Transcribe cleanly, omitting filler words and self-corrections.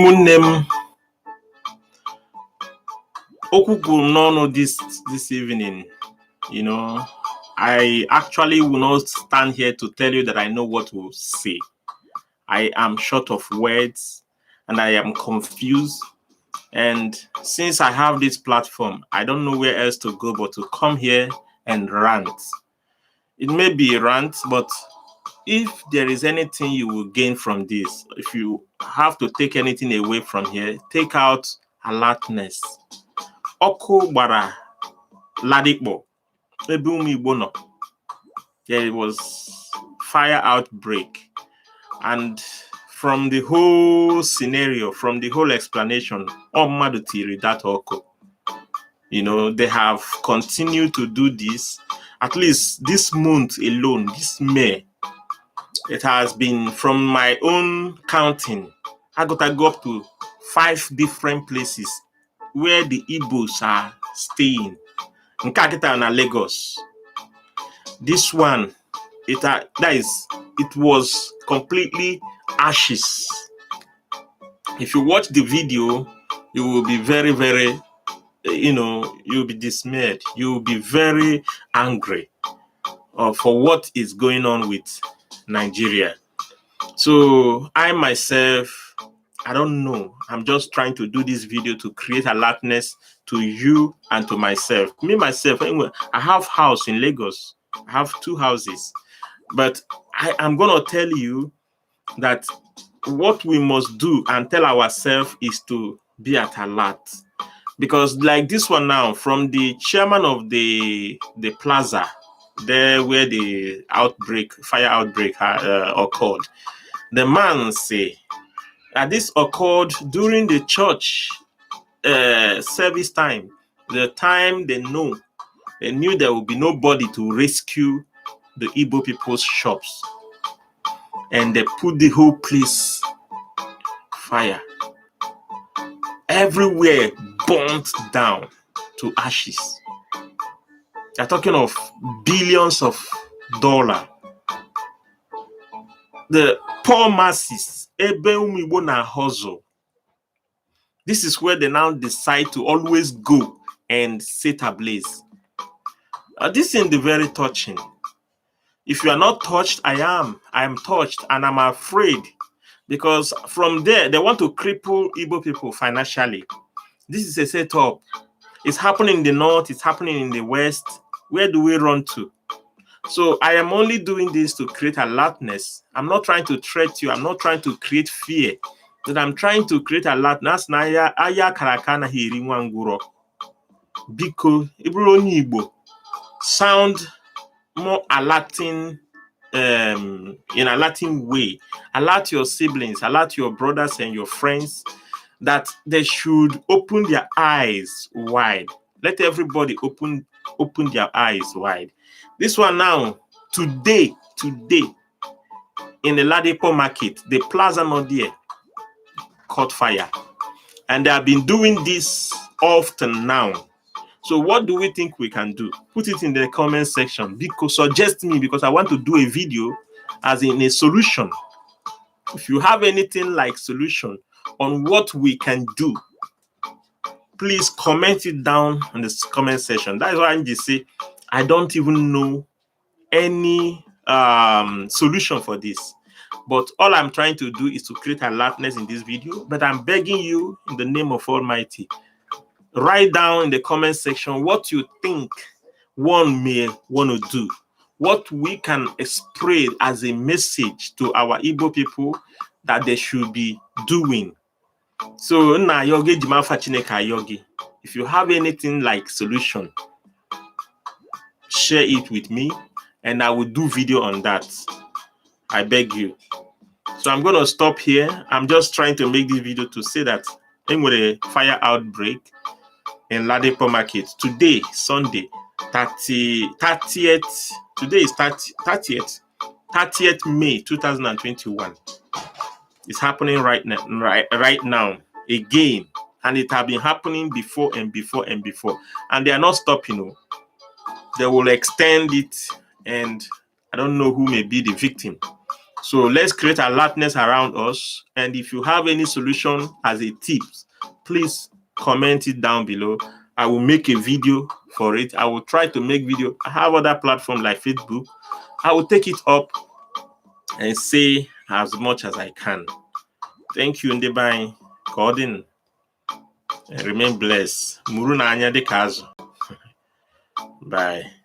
ụmụnne m okwu kwuru n'ọnụ this evening. I actually will not stand here to tell you that I know what to say. I am short of words and I am confused. And since I have this platform, I don't know where else to go but to come here and rant. It may be a rant, but if there is anything you will gain from this, if you have to take anything away from here, take out alertness. Ọkụ gbara Ladipo, ebe ụmụ Igbo nọ. There was fire outbreak. And from the whole scenario, from the whole explanation, mmadụ tiri that ọkụ. They have continued to do this. At least this month alone, this May, it has been, from my own counting, I got to go up to 5 different places where the Igbos are staying. In Kakita and Lagos. This one, it was completely ashes. If you watch the video, you will be very, very, you'll be dismayed. You'll be very angry for what is going on with Nigeria. So I myself, I don't know. I'm just trying to do this video to create alertness to you and to myself. Me, myself, anyway, I have house in Lagos. I have 2 houses. But I am going to tell you that what we must do and tell ourselves is to be at alert. Because like this one now, from the chairman of the plaza, there where the fire outbreak occurred, the man say, this occurred during the church service time. The time they knew there would be nobody to rescue the Igbo people's shops. And they put the whole place fire. Everywhere burnt down to ashes. They're talking of billions of dollars. The poor masses, hustle. This is where they now decide to always go and set ablaze. This is very touching. If you are not touched, I am touched, and I'm afraid, because from there they want to cripple Igbo people financially. This is a setup. It's happening in the north, it's happening in the west. Where do we run to? So I am only doing this to create alertness. I'm not trying to threat you. I'm not trying to create fear. But I'm trying to create alertness. Aya karakana hiri nwanguro. Biko iburo onye Igbo, sound more alerting in a Latin way. Alert your siblings, alert your brothers and your friends that they should open their eyes wide. Let everybody open their eyes wide. This one now, today, in the Ladipo market, the plaza not there, caught fire. And they have been doing this often now. So what do we think we can do? Put it in the comment section. Suggest me, because I want to do a video as in a solution. If you have anything like solution on what we can do, please comment it down in the comment section. That is why I just say I don't even know any solution for this. But all I'm trying to do is to create alertness in this video. But I'm begging you, in the name of Almighty, write down in the comment section what you think one may want to do, what we can spread as a message to our Igbo people that they should be doing. So if you have anything like solution, share it with me and I will do video on that. I beg you. So I'm going to stop here. I'm just trying to make this video to say that with a fire outbreak in Ladipo market today, Sunday, 30th. Today is 30th May 2021. It's happening right now again, and it has been happening before and before, and they are not stopping. They will extend it, and I don't know who may be the victim. So let's create alertness around us. And if you have any solution as a tip, please comment it down below. I will make a video for it. I will try to make video. I have other platforms like Facebook. I will take it up and say as much as I can. Thank you, Ndebai. Gordon. Remain blessed. Muru na anya dịka azụ. Bye.